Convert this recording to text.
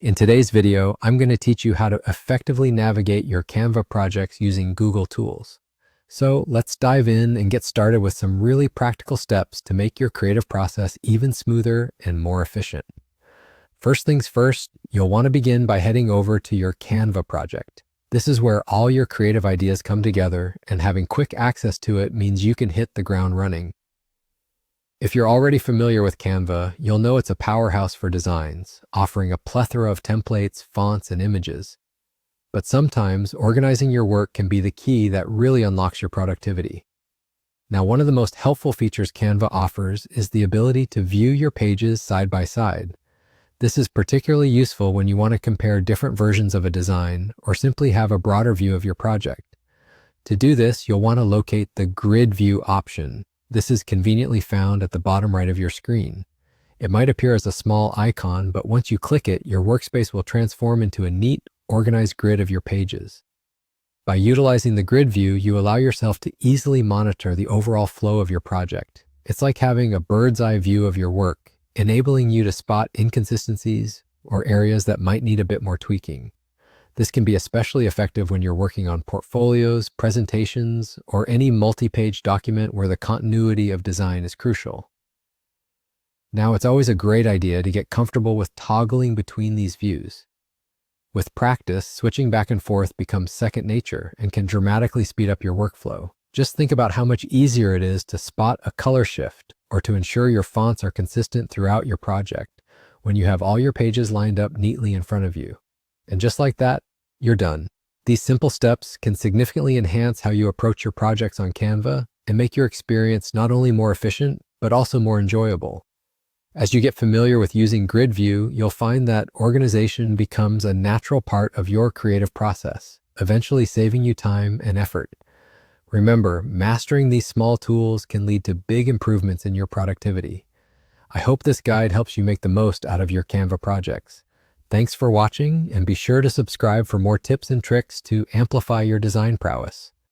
In today's video, I'm going to teach you how to effectively navigate your Canva projects using Google Tools. So let's dive in and get started with some really practical steps to make your creative process even smoother and more efficient. First things first, you'll want to begin by heading over to your Canva project. This is where all your creative ideas come together, and having quick access to it means you can hit the ground running. If you're already familiar with Canva, you'll know it's a powerhouse for designs, offering a plethora of templates, fonts, and images. But sometimes organizing your work can be the key that really unlocks your productivity. Now, one of the most helpful features Canva offers is the ability to view your pages side by side. This is particularly useful when you want to compare different versions of a design or simply have a broader view of your project. To do this, you'll want to locate the Grid View option. This is conveniently found at the bottom right of your screen. It might appear as a small icon, but once you click it, your workspace will transform into a neat, organized grid of your pages. By utilizing the grid view, you allow yourself to easily monitor the overall flow of your project. It's like having a bird's eye view of your work, enabling you to spot inconsistencies or areas that might need a bit more tweaking. This can be especially effective when you're working on portfolios, presentations, or any multi-page document where the continuity of design is crucial. Now, it's always a great idea to get comfortable with toggling between these views. With practice, switching back and forth becomes second nature and can dramatically speed up your workflow. Just think about how much easier it is to spot a color shift or to ensure your fonts are consistent throughout your project when you have all your pages lined up neatly in front of you. And just like that, you're done. These simple steps can significantly enhance how you approach your projects on Canva and make your experience not only more efficient, but also more enjoyable. As you get familiar with using Grid View, you'll find that organization becomes a natural part of your creative process, eventually saving you time and effort. Remember, mastering these small tools can lead to big improvements in your productivity. I hope this guide helps you make the most out of your Canva projects. Thanks for watching, and be sure to subscribe for more tips and tricks to amplify your design prowess.